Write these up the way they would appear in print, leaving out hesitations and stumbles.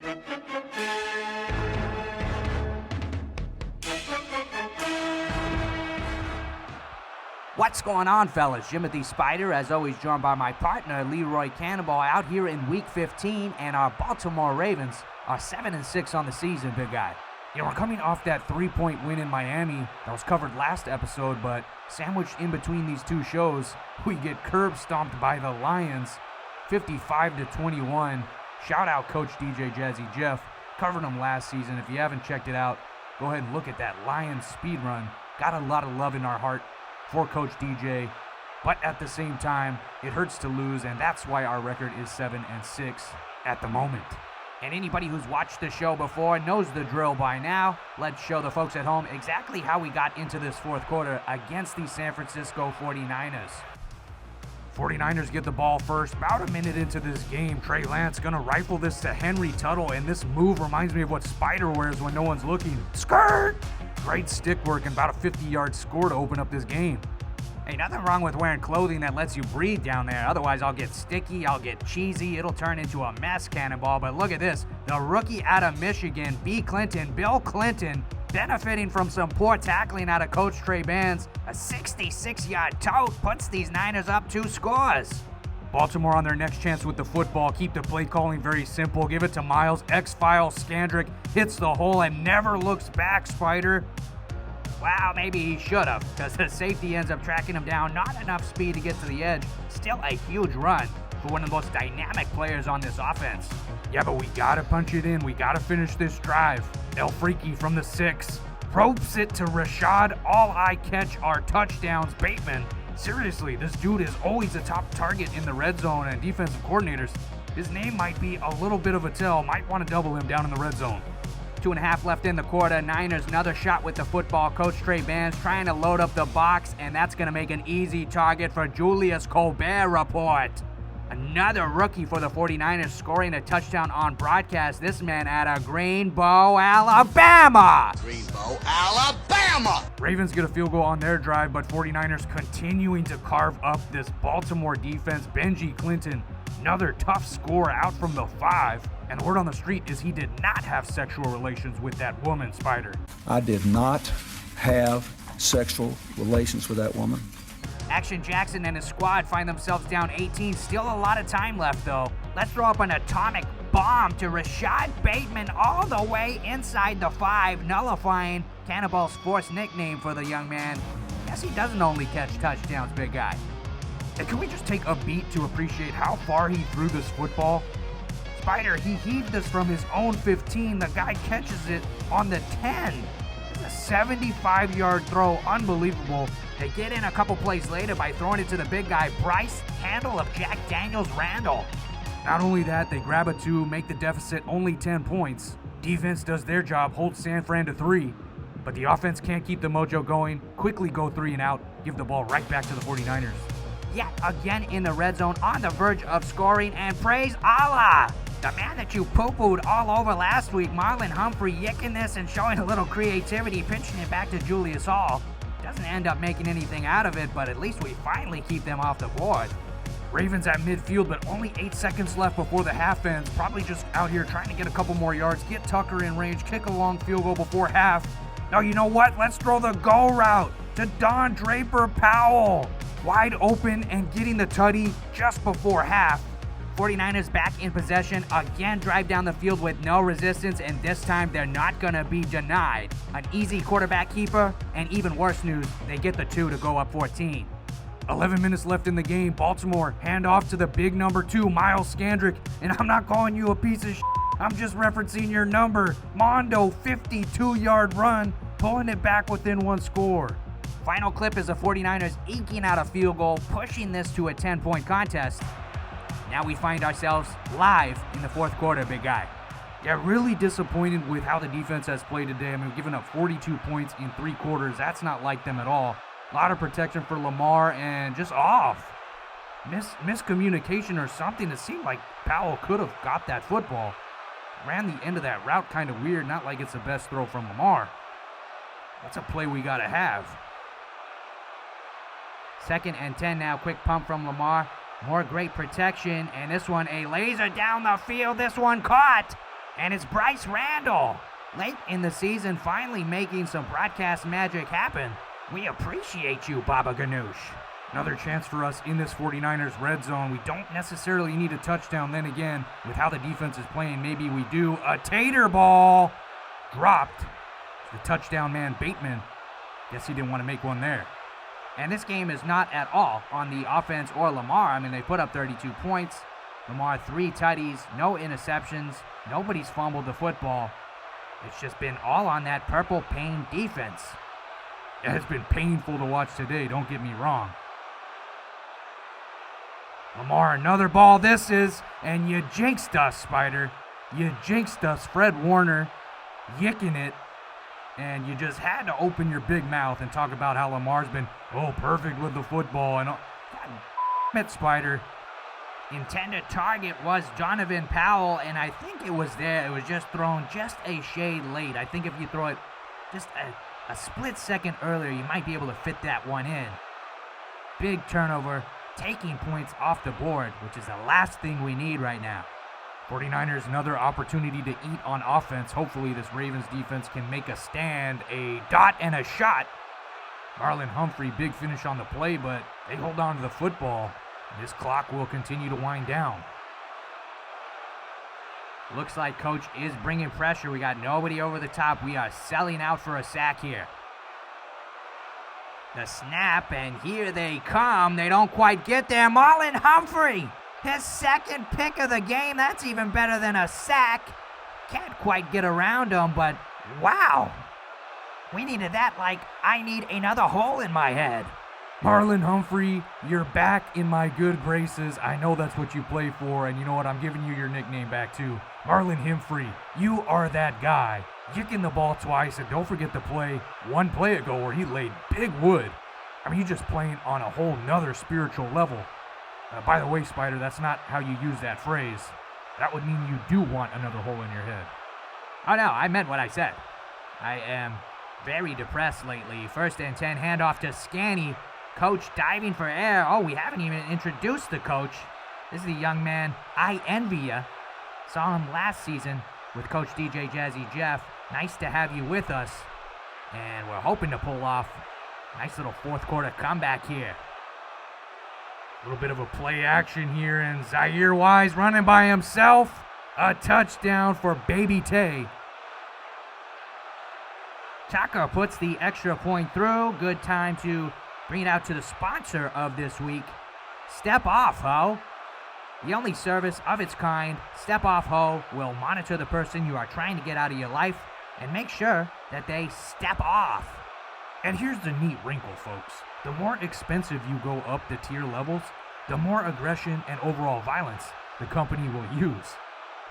What's going on, fellas? Jimothy Spyder, as always, joined by my partner, LeRoy Cannonball, out here in Week 15, and our Baltimore Ravens are 7-6 on the season, big guy. You know, we're coming off that 3-point win in Miami that was covered last episode, but sandwiched in between these two shows, we get curb stomped by the Lions, 55-21. Shout out Coach DJ Jazzy Jeff. Covered them last season. If you haven't checked it out, go ahead and look at that Lions speed run. Got a lot of love in our heart for Coach DJ, but at the same time, it hurts to lose, and that's why our record is 7-6 at the moment. And anybody who's watched the show before knows the drill by now. Let's show the folks at home exactly how we got into this fourth quarter against the San Francisco 49ers. 49ers get the ball first. About a minute into this game, Trey Lance gonna rifle this to Henry Tuttle, and this move reminds me of what Spyder wears when no one's looking. Skirt! Great stick work and about a 50-yard score to open up this game. Hey, nothing wrong with wearing clothing that lets you breathe down there. Otherwise, I'll get sticky, I'll get cheesy, it'll turn into a mess, Cannonball. But look at this. The rookie out of Michigan, Bill Clinton, benefiting from some poor tackling out of Coach TreyBandz. A 66-yard tote puts these Niners up 2 scores. Baltimore on their next chance with the football. Keep the play calling very simple. Give it to Miles. X-File Scandrick hits the hole and never looks back, Spyder. Wow, maybe he should have, because the safety ends up tracking him down. Not enough speed to get to the edge. Still a huge run for one of the most dynamic players on this offense. Yeah, but we gotta punch it in. We gotta finish this drive. El Freaky from the 6. Ropes it to Rashad. All I catch are touchdowns. Bateman. Seriously, this dude is always a top target in the red zone, and defensive coordinators, his name might be a little bit of a tell. Might want to double him down in the red zone. 2.5 left in the quarter. Niners, another shot with the football. Coach TreyBandz trying to load up the box, and that's going to make an easy target for Julius Colbert report. Another rookie for the 49ers scoring a touchdown on broadcast. This man out of Greenbow, Alabama. Ravens get a field goal on their drive, but 49ers continuing to carve up this Baltimore defense. Benji Clinton, another tough score out from the 5. And word on the street is he did not have sexual relations with that woman, Spyder. I did not have sexual relations with that woman. Action Jackson and his squad find themselves down 18. Still a lot of time left, though. Let's throw up an atomic bomb to Rashad Bateman all the way inside the 5, nullifying Cannonball's forced nickname for the young man. Guess he doesn't only catch touchdowns, big guy. And can we just take a beat to appreciate how far he threw this football? Spyder, he heaved this from his own 15. The guy catches it on the 10. It's a 75-yard throw. Unbelievable. They get in a couple plays later by throwing it to the big guy, Bryce Handle of Jack Daniels Randall. Not only that, they grab a 2, make the deficit only 10 points. Defense does their job, holds San Fran to 3. But the offense can't keep the mojo going. Quickly go 3 and out. Give the ball right back to the 49ers. Yet again in the red zone, on the verge of scoring, and praise Allah! The man that you poo-pooed all over last week, Marlon Humphrey, yicking this and showing a little creativity, pinching it back to Julius Hall. Doesn't end up making anything out of it, but at least we finally keep them off the board. Ravens at midfield, but only 8 seconds left before the half ends. Probably just out here trying to get a couple more yards, get Tucker in range, kick a long field goal before half. Now, you know what? Let's throw the go route to Don Draper Powell. Wide open and getting the tutty just before half. 49ers back in possession, again drive down the field with no resistance, and this time they're not going to be denied. An easy quarterback keeper, and even worse news, they get the 2 to go up 14. 11 minutes left in the game. Baltimore hand off to the big number 2, Miles Scandrick, and I'm not calling you a piece of shit. I'm just referencing your number. Mondo, 52-yard run, pulling it back within 1 score. Final clip is the 49ers eking out a field goal, pushing this to a 10-point contest. Now we find ourselves live in the fourth quarter, big guy. Yeah, really disappointed with how the defense has played today. I mean, we've given up 42 points in 3 quarters. That's not like them at all. A lot of protection for Lamar and just off. Miscommunication or something. It seemed like Powell could have got that football. Ran the end of that route kind of weird. Not like it's the best throw from Lamar. That's a play we got to have. 2nd and 10 now. Quick pump from Lamar. More great protection, and this one a laser down the field. This one caught, And it's Bryce Randall, late in the season, finally making some broadcast magic happen. We appreciate you, Baba Ganoush. Another chance for us in this 49ers red zone. We don't necessarily need a touchdown. Then again, with how the defense is playing, maybe we do. A tater ball dropped. The touchdown man, Bateman. Guess he didn't want to make one there. And this game is not at all on the offense or Lamar. I mean, they put up 32 points. Lamar 3 tutties, no interceptions. Nobody's fumbled the football. It's just been all on that purple pain defense. Yeah, it's been painful to watch today, don't get me wrong. Lamar, another ball this is, and you jinxed us, Spyder. You jinxed us, Fred Warner, yicking it, and you just had to open your big mouth and talk about how Lamar's been, perfect with the football, and God damn it, Spyder. Intended target was Donovan Powell, and I think it was there. It was just thrown just a shade late. I think if you throw it just a split second earlier, you might be able to fit that one in. Big turnover, taking points off the board, which is the last thing we need right now. 49ers, another opportunity to eat on offense. Hopefully this Ravens defense can make a stand. A dot and a shot. Marlon Humphrey, big finish on the play, but they hold on to the football. This clock will continue to wind down. Looks like Coach is bringing pressure. We got nobody over the top. We are selling out for a sack here. The snap, and here they come. They don't quite get there. Marlon Humphrey, his second pick of the game. That's even better than a sack. Can't quite get around him, but wow. We needed that like I need another hole in my head. Marlon Humphrey, you're back in my good graces. I know that's what you play for, and you know what? I'm giving you your nickname back too. Marlon Humphrey, you are that guy. Kicking the ball twice, and don't forget the play one play ago where he laid big wood. I mean, he's just playing on a whole nother spiritual level. By the way, Spyder, that's not how you use that phrase. That would mean you do want another hole in your head. Oh no, I meant what I said. I am very depressed lately. 1st and 10, handoff to Scanny. Coach diving for air. Oh, we haven't even introduced the coach. This is the young man I envy ya. Saw him last season with Coach DJ Jazzy Jeff. Nice to have you with us. And we're hoping to pull off a nice little fourth quarter comeback here. A little bit of a play action here, and Zaire Wise running by himself. A touchdown for Baby Tay. Tucker puts the extra point through. Good time to bring it out to the sponsor of this week, Step Off Ho. The only service of its kind, Step Off Ho will monitor the person you are trying to get out of your life and make sure that they step off. And here's the neat wrinkle, folks. The more expensive you go up the tier levels, the more aggression and overall violence the company will use.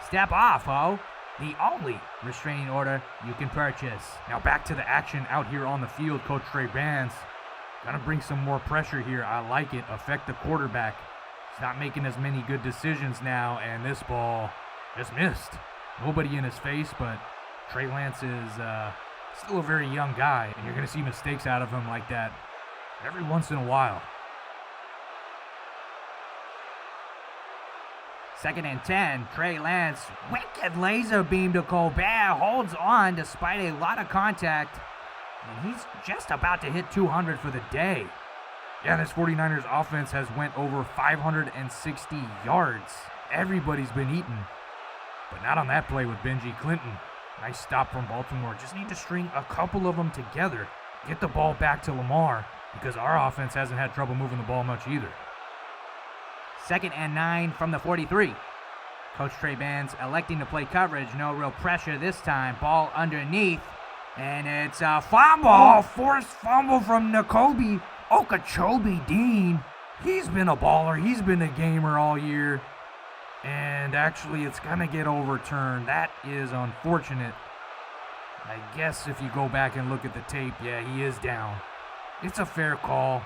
Step Off Ho, the only restraining order you can purchase. Now back to the action out here on the field, Coach TreyBandz. Gonna bring some more pressure here. I like it. Affect the quarterback. He's not making as many good decisions now, and this ball just missed. Nobody in his face, but Trey Lance is still a very young guy, and you're gonna see mistakes out of him like that every once in a while. 2nd and 10, Trey Lance, wicked laser beam to Colbert, holds on despite a lot of contact. And he's just about to hit 200 for the day. Yeah, this 49ers offense has went over 560 yards. Everybody's been eaten. But not on that play with Benji Clinton. Nice stop from Baltimore. Just need to string a couple of them together. Get the ball back to Lamar, because our offense hasn't had trouble moving the ball much either. 2nd and 9 from the 43. Coach TreyBandz electing to play coverage. No real pressure this time. Ball underneath. And it's a fumble, forced fumble from Nakobe Okeechobee Dean. He's been a baller. He's been a gamer all year. And actually, it's going to get overturned. That is unfortunate. I guess if you go back and look at the tape, yeah, he is down. It's a fair call.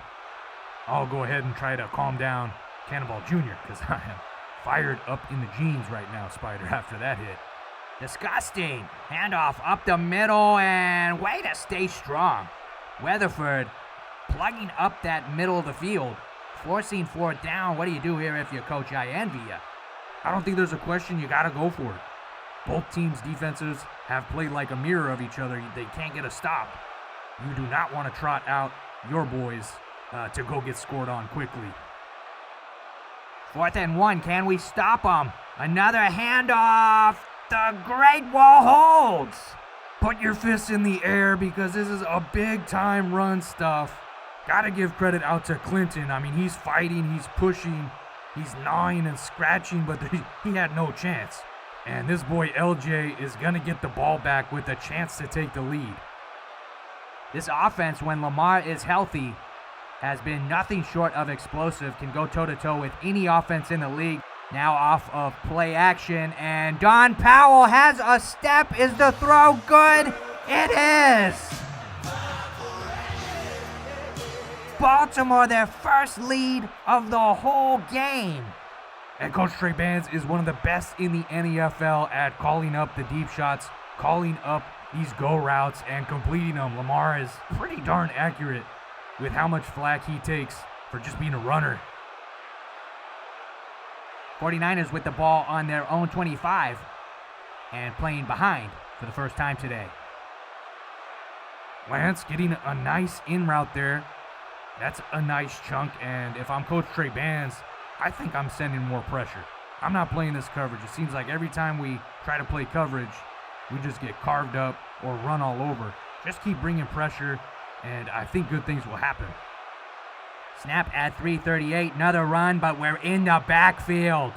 I'll go ahead and try to calm down Cannonball Jr. because I am fired up in the jeans right now, Spyder, after that hit. Disgusting. Handoff up the middle, and way to stay strong. Weatherford plugging up that middle of the field, forcing 4th down. What do you do here if you're Coach I envy ya? I don't think there's a question. You got to go for it. Both teams' defenses have played like a mirror of each other. They can't get a stop. You do not want to trot out your boys to go get scored on quickly. 4th and 1, can we stop them? Another handoff. The Great Wall holds. Put your fists in the air because this is a big time run stuff. Gotta give credit out to Clinton. I mean, he's fighting, he's pushing, he's gnawing and scratching, but he had no chance. And this boy LJ is gonna get the ball back with a chance to take the lead. This offense, when Lamar is healthy, has been nothing short of explosive, can go toe-to-toe with any offense in the league. Now off of play action, and Don Powell has a step. Is the throw good? It is! Baltimore, their first lead of the whole game. And Coach TreyBandz is one of the best in the NEFL at calling up the deep shots, calling up these go routes, and completing them. Lamar is pretty darn accurate with how much flack he takes for just being a runner. 49ers with the ball on their own 25 and playing behind for the first time today. Lance getting a nice in route there. That's a nice chunk, and if I'm Coach TreyBandz, I think I'm sending more pressure. I'm not playing this coverage. It seems like every time we try to play coverage, we just get carved up or run all over. Just keep bringing pressure, and I think good things will happen. Snap at 3:38, another run, but we're in the backfield.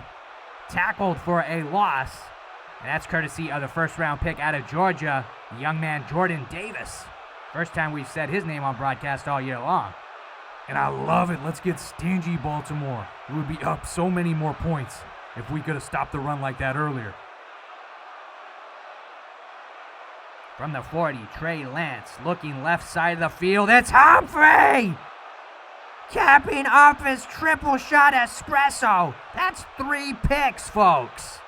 Tackled for a loss, and that's courtesy of the first-round pick out of Georgia, the young man Jordan Davis. First time we've said his name on broadcast all year long. And I love it. Let's get stingy, Baltimore. We would be up so many more points if we could have stopped the run like that earlier. From the 40, Trey Lance looking left side of the field. It's Humphrey! Capping off his triple shot espresso. That's 3 picks, folks.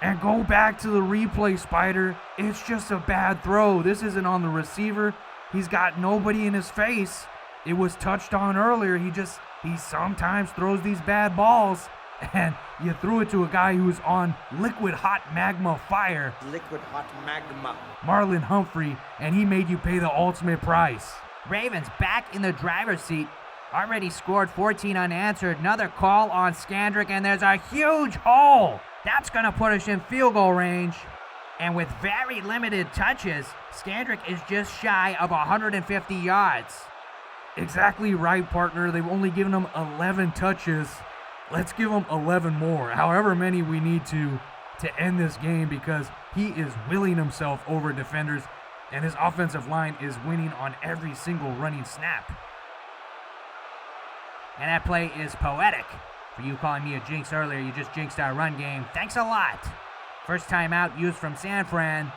And go back to the replay, Spyder. It's just a bad throw. This isn't on the receiver. He's got nobody in his face. It was touched on earlier. He sometimes throws these bad balls. And you threw it to a guy who's on liquid hot magma fire. Liquid hot magma. Marlon Humphrey, and he made you pay the ultimate price. Ravens back in the driver's seat. Already scored 14 unanswered. Another call on Skandrick, and there's a huge hole. That's going to put us in field goal range. And with very limited touches, Skandrick is just shy of 150 yards. Exactly right, partner. They've only given him 11 touches. Let's give him 11 more, however many we need to end this game, because he is willing himself over defenders, and his offensive line is winning on every single running snap. And that play is poetic. For you calling me a jinx earlier, you just jinxed our run game. Thanks a lot. First timeout used from San Fran.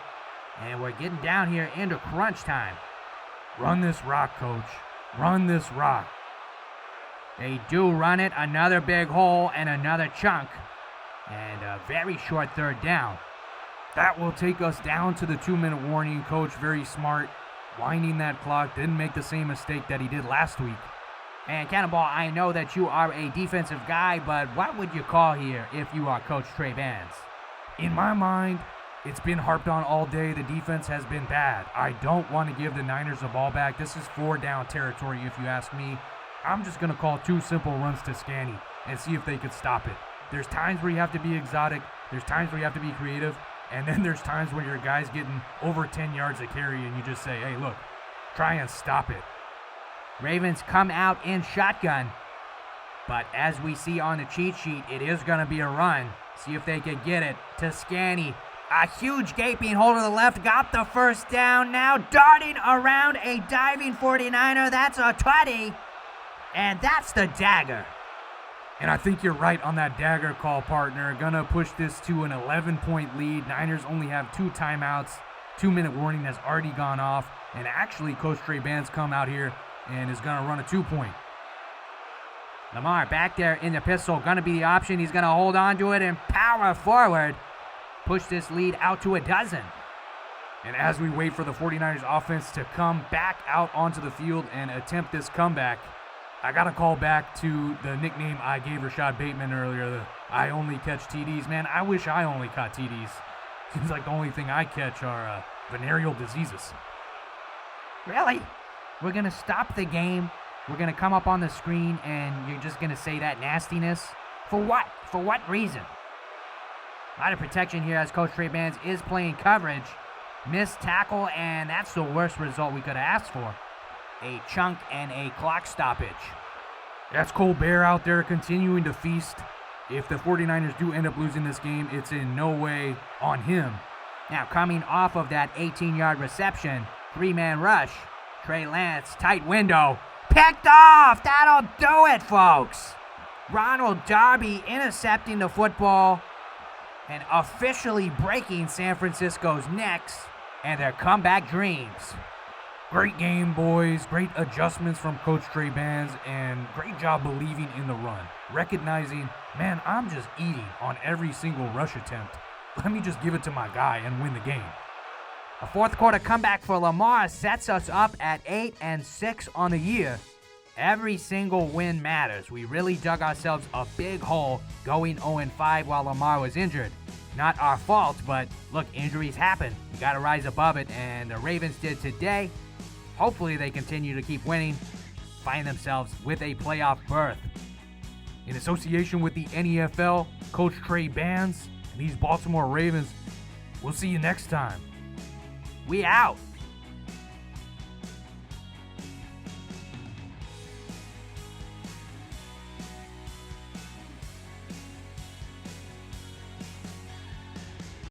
And we're getting down here into crunch time. Run this rock, coach. Run this rock. They do run it. Another big hole and another chunk. And a very short third down. That will take us down to the 2-minute warning. Coach, very smart. Winding that clock. Didn't make the same mistake that he did last week. And Cannonball, I know that you are a defensive guy, but what would you call here if you are Coach TreyBandz? In my mind, it's been harped on all day. The defense has been bad. I don't want to give the Niners the ball back. This is 4-down territory, if you ask me. I'm just going to call 2 simple runs to Scanny and see if they could stop it. There's times where you have to be exotic. There's times where you have to be creative. And then there's times where your guy's getting over 10 yards a carry and you just say, hey, look, try and stop it. Ravens come out in shotgun. But as we see on the cheat sheet, it is going to be a run. See if they can get it to Scanny. A huge gaping hole to the left. Got the first down. Now darting around a diving 49er. That's a tutty. And that's the dagger. And I think you're right on that dagger call, partner. Gonna push this to an 11-point lead. Niners only have 2 timeouts. 2-minute warning has already gone off. And actually, Coach TreyBandz come out here and is gonna run a 2-point. Lamar back there in the pistol. Gonna be the option. He's gonna hold on to it and power forward. Push this lead out to 12. And as we wait for the 49ers offense to come back out onto the field and attempt this comeback, I got to call back to the nickname I gave Rashad Bateman earlier, the I only catch TDs. Man, I wish I only caught TDs. Seems like the only thing I catch are venereal diseases. Really? We're gonna stop the game, we're gonna come up on the screen, and you're just gonna say that nastiness? For what? For what reason? A lot of protection here as Coach TreyBandz is playing coverage. Missed tackle, and that's the worst result we could have asked for. A chunk and a clock stoppage. That's Colbert out there continuing to feast. If the 49ers do end up losing this game, it's in no way on him. Now, coming off of that 18-yard reception, three-man rush, Trey Lance, tight window, picked off! That'll do it, folks! Ronald Darby intercepting the football and officially breaking San Francisco's necks and their comeback dreams. Great game, boys. Great adjustments from Coach TreyBandz, and great job believing in the run. Recognizing, man, I'm just eating on every single rush attempt. Let me just give it to my guy and win the game. A fourth quarter comeback for Lamar sets us up at 8-6 on the year. Every single win matters. We really dug ourselves a big hole going 0-5 while Lamar was injured. Not our fault, but look, injuries happen. You gotta rise above it, and the Ravens did today. Hopefully they continue to keep winning, find themselves with a playoff berth. In association with the NEFL, Coach TreyBandz, and these Baltimore Ravens, we'll see you next time. We out.